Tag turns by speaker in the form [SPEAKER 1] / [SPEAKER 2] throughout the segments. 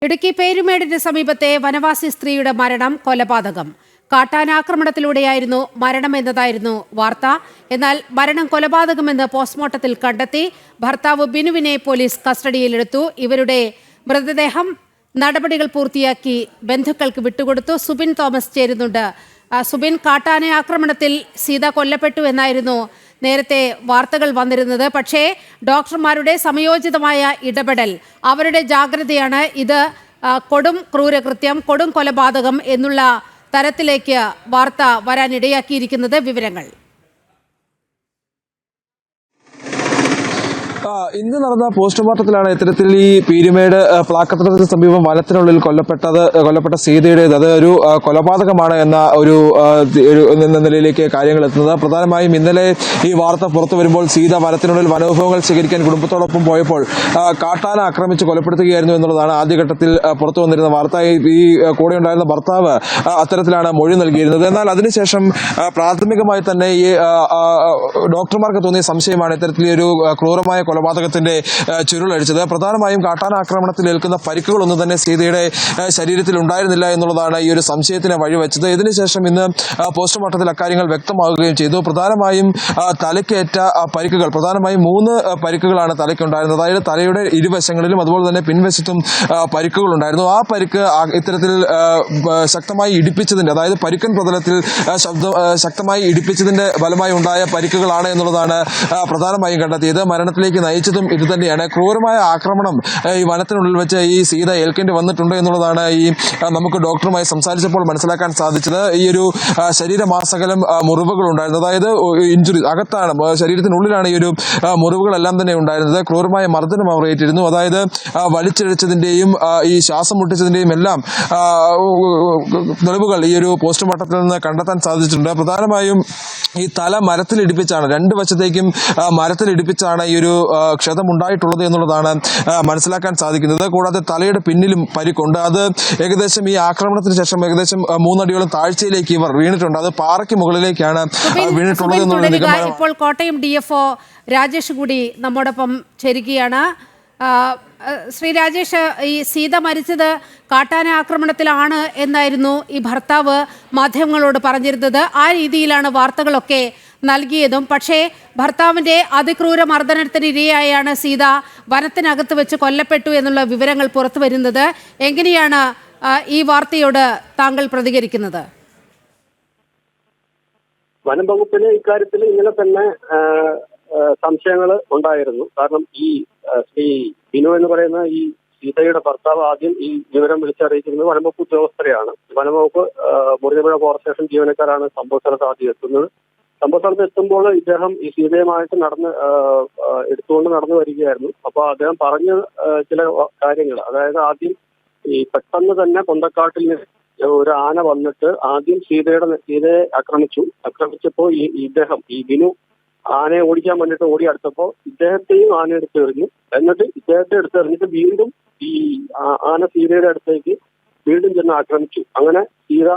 [SPEAKER 1] ഇടുക്കി പേരുമേടിന് സമീപത്തെ വനവാസി സ്ത്രീയുടെ മരണം കൊലപാതകം. കാട്ടാനാക്രമണത്തിലൂടെയായിരുന്നു മരണമെന്നതായിരുന്നു വാർത്ത. എന്നാൽ മരണം കൊലപാതകമെന്ന് പോസ്റ്റ്മോർട്ടത്തിൽ കണ്ടെത്തി. ഭർത്താവ് ബിനുവിനെ പോലീസ് കസ്റ്റഡിയിലെടുത്തു. ഇവരുടെ മൃതദേഹം നടപടികൾ പൂർത്തിയാക്കി ബന്ധുക്കൾക്ക് വിട്ടുകൊടുത്തു. സുബിൻ തോമസ് ചേരുന്നുണ്ട്. സുബിൻ, കാട്ടാന ആക്രമണത്തിൽ സീത കൊല്ലപ്പെട്ടു എന്നായിരുന്നു നേരത്തെ വാർത്തകൾ വന്നിരുന്നത്. പക്ഷേ ഡോക്ടർമാരുടെ സമയോചിതമായ ഇടപെടൽ, അവരുടെ ജാഗ്രതയാണ് ഇത് കൊടും ക്രൂരകൃത്യം, കൊടും കൊലപാതകം എന്നുള്ള തരത്തിലേക്ക് വാർത്ത വരാനിടയാക്കിയിരിക്കുന്നത്. വിവരങ്ങൾ.
[SPEAKER 2] ഇന്ന് നടന്ന പോസ്റ്റ്മോർട്ടത്തിലാണ് ഇത്തരത്തിൽ ഈ പീരുമേട് പ്ലാക്കത്തടത്തിന് സമീപം വനത്തിനുള്ളിൽ കൊല്ലപ്പെട്ട സീതയുടേത് അത് ഒരു കൊലപാതകമാണ് എന്ന ഒരു നിലയിലേക്ക് കാര്യങ്ങൾ എത്തുന്നത്. പ്രധാനമായും ഇന്നലെ ഈ വാർത്ത പുറത്തു വരുമ്പോൾ സീത വനത്തിനുള്ളിൽ വനവിഭവങ്ങൾ ശേഖരിക്കാൻ കുടുംബത്തോടൊപ്പം പോയപ്പോൾ കാട്ടാന ആക്രമിച്ച് കൊലപ്പെടുത്തുകയായിരുന്നു എന്നുള്ളതാണ് ആദ്യഘട്ടത്തിൽ പുറത്തു വന്നിരുന്ന വാർത്ത. ഈ കൂടെ ഉണ്ടായിരുന്ന ഭർത്താവ് അത്തരത്തിലാണ് മൊഴി നൽകിയിരുന്നത്. എന്നാൽ അതിനുശേഷം പ്രാഥമികമായി തന്നെ ഈ ഡോക്ടർമാർക്ക് തോന്നിയ സംശയമാണ് ഇത്തരത്തിൽ ഒരു ക്രൂരമായ കൊലപാതകത്തിന്റെ ചുരുളഴിച്ചത്. പ്രധാനമായും കാട്ടാന ആക്രമണത്തിൽ ഏൽക്കുന്ന പരിക്കുകളൊന്നും തന്നെ സീതയുടെ ശരീരത്തിൽ ഉണ്ടായിരുന്നില്ല എന്നുള്ളതാണ് ഈ ഒരു സംശയത്തിന് വഴിവെച്ചത്. ഇതിനുശേഷം ഇന്ന് പോസ്റ്റ്മോർട്ടത്തിൽ അക്കാര്യങ്ങൾ വ്യക്തമാകുകയും ചെയ്തു. പ്രധാനമായും തലയ്ക്കേറ്റ പരിക്കുകൾ, പ്രധാനമായും 3 പരിക്കുകളാണ് തലയ്ക്കുണ്ടായിരുന്നത്. അതായത് തലയുടെ ഇരുവശങ്ങളിലും അതുപോലെ തന്നെ പിൻവശത്തും പരിക്കുകൾ ഉണ്ടായിരുന്നു. ആ പരിക്ക് ഇത്തരത്തിൽ ശക്തമായി ഇടിപ്പിച്ചതിന്റെ, അതായത് പരിക്കൻ പ്രതലത്തിൽ ശക്തമായി ഇടിപ്പിച്ചതിന്റെ ഫലമായി ഉണ്ടായ പരിക്കുകളാണ് എന്നുള്ളതാണ് പ്രധാനമായും കണ്ടെത്തിയത്. മരണത്തിലേക്ക് നയിച്ചതും ഇത് തന്നെയാണ്. ക്രൂരമായ ആക്രമണം ഈ വനത്തിനുള്ളിൽ വെച്ച് ഈ സീത ഏൽക്കേണ്ടി വന്നിട്ടുണ്ട് എന്നുള്ളതാണ് ഈ നമുക്ക് ഡോക്ടറുമായി സംസാരിച്ചപ്പോൾ മനസ്സിലാക്കാൻ സാധിച്ചത്. ഈ ഒരു ശരീരമാസകലം മുറിവുകൾ ഉണ്ടായിരുന്നത്, അതായത് ഇഞ്ചുറി അകത്താണ്, ശരീരത്തിനുള്ളിലാണ് ഈ ഒരു മുറിവുകളെല്ലാം തന്നെ ഉണ്ടായിരുന്നത്. ക്രൂരമായ മർദ്ദനം അവർ ഏറ്റിരുന്നു. അതായത് വലിച്ചിഴച്ചതിന്റെയും ഈ ശ്വാസം മുട്ടിച്ചതിന്റെയും എല്ലാം തെളിവുകൾ ഈ ഒരു പോസ്റ്റ്മോർട്ടത്തിൽ നിന്ന് കണ്ടെത്താൻ സാധിച്ചിട്ടുണ്ട്. പ്രധാനമായും ഈ തല മരത്തിലിടിപ്പിച്ചാണ്, 2 വശത്തേക്കും മരത്തിലിടിപ്പിച്ചാണ് ഈ ഒരു ക്ഷതമുണ്ടായിട്ടുള്ളത് എന്നുള്ളതാണ് മനസ്സിലാക്കാൻ സാധിക്കുന്നത്. കൂടാതെ തലയുടെ പിന്നിലും പരിക്കുണ്ട്. അത് ഏകദേശം ഈ ആക്രമണത്തിന് ശേഷം ഏകദേശം 3 അടിയോളം താഴ്ചയിലേക്ക് ഇവർ വീണിട്ടുണ്ട്. അത് പാറയ്ക്ക് മുകളിലേക്കാണ് വീണിട്ടുള്ളത് എന്നുള്ള നിഗമനം.
[SPEAKER 1] ഇപ്പോൾ കോട്ടയം DFO രാജേഷ് കൂടി നമ്മോടൊപ്പം ചേരുകയാണ്. ശ്രീ രാജേഷ്, ഈ സീത മരിച്ചത് കാട്ടാന ആക്രമണത്തിലാണ് എന്നായിരുന്നു ഈ ഭർത്താവ് മാധ്യമങ്ങളോട് പറഞ്ഞിരുന്നത്. ആ രീതിയിലാണ് വാർത്തകളൊക്കെ നൽകിയതും. പക്ഷേ ഭർത്താവിന്റെ അതിക്രൂര മർദ്ദനത്തിന് ഇരയായാണ് സീത വനത്തിനകത്ത് വെച്ച് കൊല്ലപ്പെട്ടു എന്നുള്ള വിവരങ്ങൾ പുറത്തു വരുന്നത്. എങ്ങനെയാണ് ഈ വാർത്തയോട് താങ്കൾ പ്രതികരിക്കുന്നത്?
[SPEAKER 3] വനം വകുപ്പിന് ഇക്കാര്യത്തിൽ ഇങ്ങനെ തന്നെ സംശയങ്ങൾ ഉണ്ടായിരുന്നു. കാരണം ഈ ശ്രീ ബിനു എന്ന് പറയുന്ന ഈ സീതയുടെ ഭർത്താവ് ആദ്യം ഈ വിവരം വിളിച്ചറിയിച്ചിരുന്നത് വനംവകുപ്പ് ഉദ്യോഗസ്ഥരെയാണ്. വനംവകുപ്പ് മുറിഞ്ഞപുഴ ഫോറസ്റ്റ് സ്റ്റേഷൻ ജീവനക്കാരാണ് സംഭവ സ്ഥലത്ത് ആദ്യം എത്തുന്നത്. സംഭവ സ്ഥലത്ത് എത്തുമ്പോൾ ഇദ്ദേഹം ഈ സീതയുമായിട്ട് എടുത്തുകൊണ്ട് നടന്നു വരികയായിരുന്നു. അപ്പൊ അദ്ദേഹം പറഞ്ഞ ചില കാര്യങ്ങൾ, അതായത് ആദ്യം ഈ പെട്ടെന്ന് തന്നെ കൊന്തക്കാട്ടിൽ ഒരു ആന വന്നിട്ട് ആദ്യം സീതയെ ആക്രമിച്ചപ്പോ ഇദ്ദേഹം ഈ ബിനു ആനയെ ഓടിക്കാൻ വേണ്ടിയിട്ട് ഓടി അടുത്തപ്പോ ഇദ്ദേഹത്തെയും ആന എടുത്തെറിഞ്ഞു. എന്നിട്ട് ഇദ്ദേഹത്തെ എടുത്തെറിഞ്ഞിട്ട് വീണ്ടും ഈ ആന സീതയുടെ അടുത്തേക്ക് വീണ്ടും ചെന്ന് ആക്രമിച്ചു. അങ്ങനെ സീത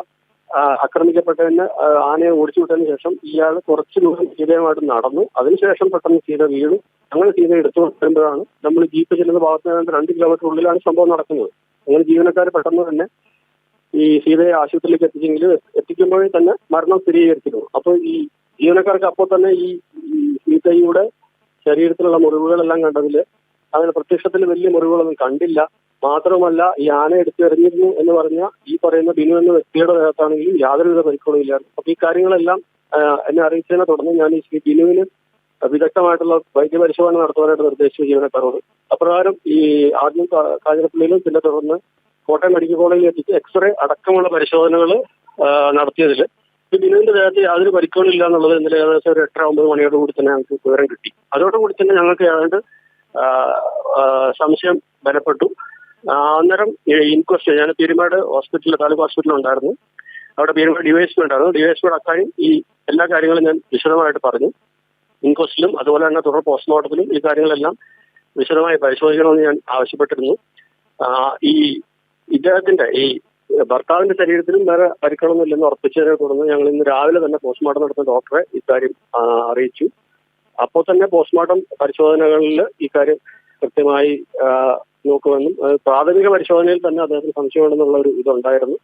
[SPEAKER 3] ആക്രമിക്കപ്പെട്ടതിന് ആനയെ ഓടിച്ചു വിട്ടതിന് ശേഷം ഇയാൾ കുറച്ചു ദൂരം സീതയുമായിട്ട് നടന്നു. അതിനുശേഷം പെട്ടെന്ന് സീത വീണു. അങ്ങനെ സീത എടുത്തു വരുമ്പോഴാണ് നമ്മൾ ജീപ്പ് ചെല്ലുന്ന ഭാഗത്ത് നിന്ന് 2 കിലോമീറ്റർ ഉള്ളിലാണ് സംഭവം നടക്കുന്നത്. അങ്ങനെ ജീവനക്കാർ പെട്ടെന്ന് തന്നെ ഈ സീതയെ ആശുപത്രിയിലേക്ക് എത്തിക്കുമ്പോഴേ തന്നെ മരണം സ്ഥിരീകരിച്ചിരുന്നു. അപ്പോൾ ഈ ജീവനക്കാർക്ക് അപ്പോൾ തന്നെ ഈ സീതയുടെ ശരീരത്തിലുള്ള മുറിവുകളെല്ലാം കണ്ടതിൽ അങ്ങനെ പ്രത്യക്ഷത്തിൽ വലിയ മുറിവുകളൊന്നും കണ്ടില്ല. മാത്രമല്ല ഈ ആന എടുത്തെറിഞ്ഞിരുന്നു എന്ന് പറഞ്ഞ ഈ പറയുന്ന ബിനു എന്ന വ്യക്തിയുടെ ദേഹത്താണെങ്കിലും യാതൊരുവിധ പരിക്കുകളും ഇല്ലായിരുന്നു. അപ്പൊ ഈ കാര്യങ്ങളെല്ലാം എന്നെ അറിയിച്ചതിനെ തുടർന്ന് ഞാൻ ഈ ബിനുവിന് വിദഗ്ധമായിട്ടുള്ള വൈദ്യപരിശോധന നടത്തുവാനായിട്ട് നിർദ്ദേശിച്ചു ജീവനക്കാരോട്. അപ്രകാരം ഈ ആദ്യം കാഞ്ഞിരപ്പള്ളിയിലും പിന്നെ തുടർന്ന് കോട്ടയം മെഡിക്കൽ കോളേജിൽ എത്തിച്ച് എക്സ്റേ അടക്കമുള്ള പരിശോധനകൾ നടത്തിയതിൽ ബിനുവിന്റെ ദേഹത്ത് യാതൊരു പരിക്കുകളും ഇല്ല എന്നുള്ളത് ഇന്നലെ ഏകദേശം ഒരു 8-9 മണിയോട് കൂടി തന്നെ ഞങ്ങൾക്ക് വിവരം കിട്ടി. അതോടുകൂടി തന്നെ ഞങ്ങൾക്ക് ഏതാണ്ട് സംശയം ബലപ്പെട്ടു. അന്നേരം ഇൻക്വസ്റ്റ്, ഞാൻ പീരുമേട് ഹോസ്പിറ്റലിൽ, താലൂക്ക് ഹോസ്പിറ്റലിൽ ഉണ്ടായിരുന്നു. അവിടെ പീരുമേട് ഡിവൈഎസ്പി ഉണ്ടായിരുന്നു. ഡിവൈഎസ്പിയുടെ അക്കാര്യം ഈ എല്ലാ കാര്യങ്ങളും ഞാൻ വിശദമായിട്ട് പറഞ്ഞു. ഇൻക്വസ്റ്റിലും അതുപോലെ തന്നെ തുടർ പോസ്റ്റ്മോർട്ടത്തിലും ഈ കാര്യങ്ങളെല്ലാം വിശദമായി പരിശോധിക്കണമെന്ന് ഞാൻ ആവശ്യപ്പെട്ടിരുന്നു. ഈ ഇദ്ദേഹത്തിന്റെ ഈ ഭർത്താവിന്റെ ശരീരത്തിലും വേറെ പരിക്കുകളൊന്നുമില്ലെന്ന് ഉറപ്പിച്ചതിനെ തുടർന്ന് ഞങ്ങൾ ഇന്ന് രാവിലെ തന്നെ പോസ്റ്റ്മോർട്ടം നടത്തുന്ന ഡോക്ടറെ ഇക്കാര്യം അറിയിച്ചു. അപ്പോൾ തന്നെ പോസ്റ്റ്മോർട്ടം പരിശോധനകളിൽ ഇക്കാര്യം കൃത്യമായി നോക്കുമെന്നും പ്രാഥമിക പരിശോധനയിൽ തന്നെ അദ്ദേഹത്തിന് സംശയമുണ്ടെന്നുള്ള ഒരു ഇതുണ്ടായിരുന്നു.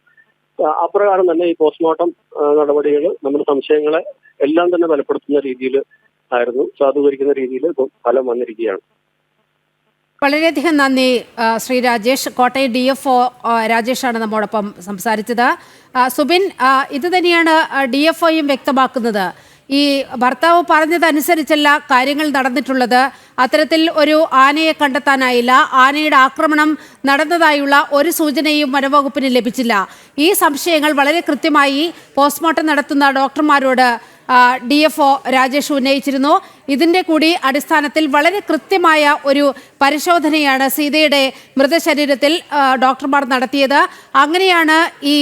[SPEAKER 3] അപ്രകാരം തന്നെ ഈ പോസ്റ്റ്മോർട്ടം നടപടികൾ നമ്മുടെ സംശയങ്ങളെ എല്ലാം തന്നെ ബലപ്പെടുത്തുന്ന രീതിയിൽ ആയിരുന്നു, സാധൂകരിക്കുന്ന രീതിയിൽ ഫലം വന്നിരിക്കുകയാണ്.
[SPEAKER 1] വളരെയധികം നന്ദി ശ്രീ രാജേഷ്. കോട്ടയം DFO രാജേഷാണ് നമ്മോടൊപ്പം സംസാരിച്ചത്. സുബിൻ, ഇത് തന്നെയാണ് DFOയും വ്യക്തമാക്കുന്നത്. ഈ ഭർത്താവ് പറഞ്ഞതനുസരിച്ചല്ല കാര്യങ്ങൾ നടന്നിട്ടുള്ളത്. അത്തരത്തിൽ ഒരു ആനയെ കണ്ടെത്താനായില്ല. ആനയുടെ ആക്രമണം നടന്നതായുള്ള ഒരു സൂചനയും വനവകുപ്പിന് ലഭിച്ചില്ല. ഈ സംശയങ്ങൾ വളരെ കൃത്യമായി പോസ്റ്റ്മോർട്ടം നടത്തുന്ന ഡോക്ടർമാരോട് DFO രാജേഷ് ഉന്നയിച്ചിരുന്നു. ഇതിൻ്റെ കൂടി അടിസ്ഥാനത്തിൽ വളരെ കൃത്യമായ ഒരു പരിശോധനയാണ് സീതയുടെ മൃതശരീരത്തിൽ ഡോക്ടർമാർ നടത്തിയത്. അങ്ങനെയാണ് ഈ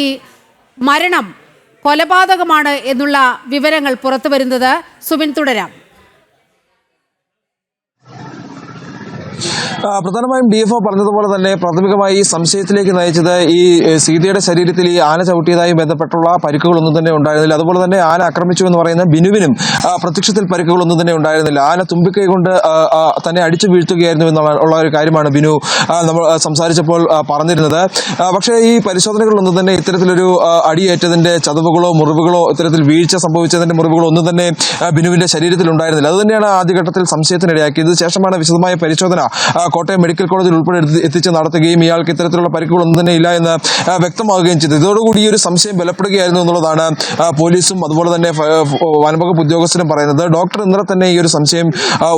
[SPEAKER 1] മരണം കൊലപാതകമാണ് എന്നുള്ള വിവരങ്ങൾ പുറത്തു വരുന്നത്. സുബിൻ, തുടരാം.
[SPEAKER 2] പ്രധാനമായും DFO പറഞ്ഞതുപോലെ തന്നെ പ്രാഥമികമായി ഈ സംശയത്തിലേക്ക് നയിച്ചത് ഈ സീതയുടെ ശരീരത്തിൽ ഈ ആന ചവിട്ടിയതായി ബന്ധപ്പെട്ടുള്ള പരിക്കുകളൊന്നും തന്നെ ഉണ്ടായിരുന്നില്ല. അതുപോലെ തന്നെ ആന ആക്രമിച്ചു എന്ന് പറയുന്ന ബിനുവിനും പ്രത്യക്ഷത്തിൽ പരിക്കുകളൊന്നും തന്നെ ഉണ്ടായിരുന്നില്ല. ആന തുമ്പിക്കൈ കൊണ്ട് തന്നെ അടിച്ചു വീഴ്ത്തുകയായിരുന്നു എന്നുള്ള ഒരു കാര്യമാണ് ബിനു നമ്മൾ സംസാരിച്ചപ്പോൾ പറഞ്ഞിരുന്നത്. പക്ഷേ ഈ പരിശോധനകളിലൊന്നും തന്നെ ഇത്തരത്തിലൊരു അടിയേറ്റതിന്റെ ചതവുകളോ മുറിവുകളോ ഇത്തരത്തിൽ വീഴ്ച സംഭവിച്ചതിന്റെ മുറിവുകളോ ഒന്നും തന്നെ ബിനുവിന്റെ ശരീരത്തിൽ ഉണ്ടായിരുന്നില്ല. അതുതന്നെയാണ് ആദ്യഘട്ടത്തിൽ സംശയത്തിനിടയാക്കിയത്. ശേഷമാണ് വിശദമായ പരിശോധന കോട്ടയം മെഡിക്കൽ കോളേജിൽ ഉൾപ്പെടെ എത്തിച്ച് നടത്തുകയും ഇയാൾക്ക് ഇത്തരത്തിലുള്ള പരിക്കുകളൊന്നും തന്നെ ഇല്ല എന്ന് വ്യക്തമാവുകയും ചെയ്തു. ഇതോടുകൂടി ഈ ഒരു സംശയം ബലപ്പെടുകയായിരുന്നു എന്നുള്ളതാണ് പോലീസും അതുപോലെ തന്നെ വനംവകുപ്പ് ഉദ്യോഗസ്ഥരും പറയുന്നത്. ഡോക്ടർ ഇന്നലെ തന്നെ ഈ ഒരു സംശയം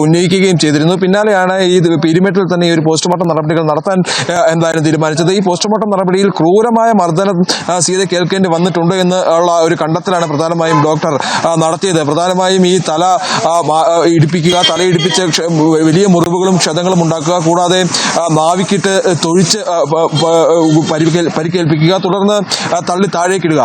[SPEAKER 2] ഉന്നയിക്കുകയും ചെയ്തിരുന്നു. പിന്നാലെയാണ് ഈ പീരുമേട്ടിൽ തന്നെ ഈ ഒരു പോസ്റ്റ്മോർട്ടം നടപടികൾ നടത്താൻ എന്തായാലും തീരുമാനിച്ചത്. ഈ പോസ്റ്റ്മോർട്ടം നടപടിയിൽ ക്രൂരമായ മർദ്ദനം സീത കേൾക്കേണ്ടി വന്നിട്ടുണ്ട് എന്നുള്ള ഒരു കണ്ടെത്തലാണ് പ്രധാനമായും ഡോക്ടർ നടത്തിയത്. പ്രധാനമായും ഈ തല ഇടിപ്പിക്കുക, തലയിടിപ്പിച്ച് വലിയ മുറിവുകളും ക്ഷതങ്ങളും ഉണ്ടാക്കുക, കൂടാതെ നാവിക്കിട്ട് തൊഴിച്ച് പരിക്കേൽപ്പിക്കുക, തുടർന്ന് തള്ളി താഴേക്കിടുക.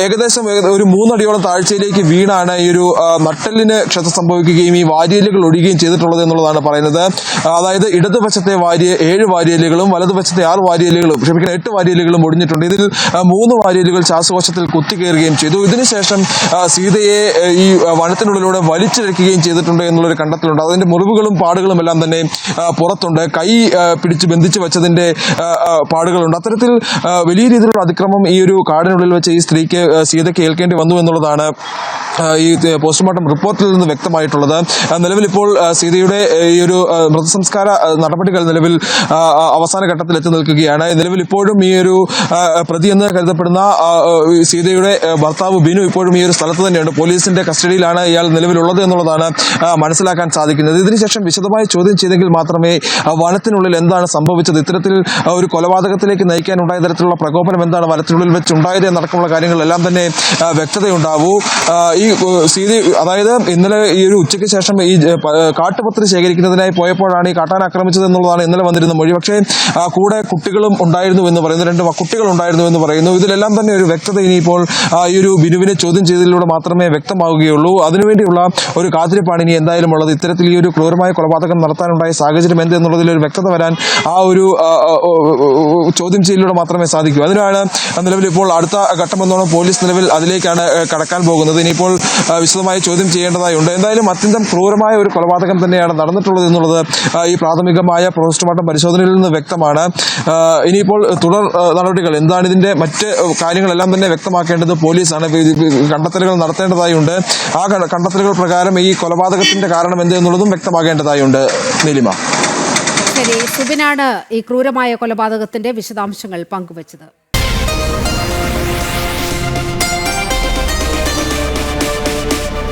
[SPEAKER 2] ഏകദേശം ഒരു 3 അടിയോളം താഴ്ചയിലേക്ക് വീണാണ് ഈ ഒരു നട്ടെല്ലിന് ക്ഷതം സംഭവിക്കുകയും ഈ വാരിയലുകൾ ഒഴിയുകയും ചെയ്തിട്ടുള്ളത് എന്നുള്ളതാണ് പറയുന്നത്. അതായത് ഇടതുവശത്തെ 7 വാരിയലുകളും വലതുവശത്തെ 6 വാരിയലുകളും 8 വാരിയലുകളും ഒടിഞ്ഞിട്ടുണ്ട്. ഇതിൽ 3 വാരിയലുകൾ ശ്വാസകോശത്തിൽ കുത്തിക്കയറുകയും ചെയ്തു. ഇതിനുശേഷം സീതയെ ഈ വനത്തിനുള്ളിലൂടെ വലിച്ചിഴക്കുകയും ചെയ്തിട്ടുണ്ട് എന്നുള്ളൊരു കണ്ടെത്തലുണ്ട്. അതിന്റെ മുറിവുകളും പാടുകളും എല്ലാം തന്നെ പുറത്തുണ്ട്. കൈ പിടിച്ച് ബന്ധിച്ച് വെച്ചതിന്റെ പാടുകളുണ്ട്. അത്തരത്തിൽ വലിയ രീതിയിലുള്ള അതിക്രമം ഈ ഒരു കാടിനുള്ളിൽ വെച്ച് ഈ സ്ത്രീക്ക് സീതയ്ക്ക് ഏൽക്കേണ്ടി വന്നു എന്നുള്ളതാണ് ഈ പോസ്റ്റ്മോർട്ടം റിപ്പോർട്ടിൽ നിന്ന് വ്യക്തമായിട്ടുള്ളത്. നിലവിൽ ഇപ്പോൾ സീതയുടെ ഈ ഒരു മൃതസംസ്കാര നടപടികൾ നിലവിൽ അവസാന ഘട്ടത്തിൽ എത്തി നിൽക്കുകയാണ്. നിലവിൽ ഇപ്പോഴും ഈ ഒരു പ്രതി എന്ന് കരുതപ്പെടുന്ന സീതയുടെ ഭർത്താവ് ബിനു ഇപ്പോഴും ഈ ഒരു സ്ഥലത്ത് തന്നെയുണ്ട്. പോലീസിന്റെ കസ്റ്റഡിയിലാണ് ഇയാൾ നിലവിലുള്ളത് എന്നുള്ളതാണ് മനസ്സിലാക്കാൻ സാധിക്കുന്നത്. ഇതിനുശേഷം വിശദമായി ചോദ്യം ചെയ്തെങ്കിൽ മാത്രമേ വനത്തിനുള്ളിൽ എന്താണ് സംഭവിച്ചത്, ഇത്തരത്തിൽ ഒരു കൊലപാതകത്തിലേക്ക് നയിക്കാനുണ്ടായ തരത്തിലുള്ള പ്രകോപനം എന്താണ് വനത്തിനുള്ളിൽ വെച്ചുണ്ടായത് എന്നടക്കമുള്ള കാര്യങ്ങളെല്ലാം തന്നെ വ്യക്തതയുണ്ടാവൂ. ഈ സീത അതായത് ഇന്നലെ ഈ ഒരു ഉച്ചയ്ക്ക് ശേഷം ഈ കാട്ടുപത്രി ശേഖരിക്കുന്നതിനായി പോയപ്പോഴാണ് ഈ കാട്ടാന ആക്രമിച്ചത് എന്നുള്ളതാണ് ഇന്നലെ വന്നിരുന്ന മൊഴി. പക്ഷേ കൂടെ കുട്ടികളും ഉണ്ടായിരുന്നു എന്ന് പറയുന്നു, 2 കുട്ടികൾ ഉണ്ടായിരുന്നു എന്ന് പറയുന്നു. ഇതിലെല്ലാം തന്നെ ഒരു വ്യക്തത ഇനിയിപ്പോൾ ഈ ഒരു ബിനുവിനെ ചോദ്യം ചെയ്തതിലൂടെ മാത്രമേ വ്യക്തമാവുകയുള്ളൂ. അതിനുവേണ്ടിയുള്ള ഒരു കാത്തിരിപ്പാണ് ഇനി എന്തായാലും ഉള്ളത്. ഇത്തരത്തിൽ ഈ ഒരു ക്രൂരമായ കൊലപാതകം നടത്താനുണ്ടായ സാഹചര്യം എന്ത് എന്നുള്ളതിൽ ഒരു വ്യക്തത വരാൻ ആ ഒരു ചോദ്യം ചെയ്യലിലൂടെ മാത്രമേ സാധിക്കൂ. അതിനാണ് നിലവിൽ ഇപ്പോൾ അടുത്ത ഘട്ടമെന്നോണം പോലീസ് നിലവിൽ അതിലേക്കാണ് കടക്കാൻ പോകുന്നത്. ഇനിയിപ്പോൾ വിശദമായി ചോദ്യം ചെയ്യേണ്ടതായുണ്ട്. എന്തായാലും അത്യന്തം ക്രൂരമായ ഒരു കൊലപാതകം തന്നെയാണ് നടന്നിട്ടുള്ളത് എന്നുള്ളത് ഈ പ്രാഥമികമായ പോസ്റ്റ്മോർട്ടം പരിശോധനയിൽ നിന്ന് വ്യക്തമാണ്. ഇനിയിപ്പോൾ തുടർ നടപടികൾ എന്താണ്, ഇതിന്റെ മറ്റ് കാര്യങ്ങളെല്ലാം തന്നെ വ്യക്തമാക്കേണ്ടത് പോലീസാണ്. കണ്ടെത്തലുകൾ നടത്തേണ്ടതായുണ്ട്. ആ കണ്ടെത്തലുകൾ പ്രകാരം ഈ കൊലപാതകത്തിന്റെ കാരണം എന്ത് എന്നുള്ളതും വ്യക്തമാകേണ്ടതായുണ്ട്. നീലിമ.
[SPEAKER 1] ശരി, സുബിനാണ് ഈ ക്രൂരമായ കൊലപാതകത്തിന്റെ വിശദാംശങ്ങൾ പങ്കുവച്ചത്.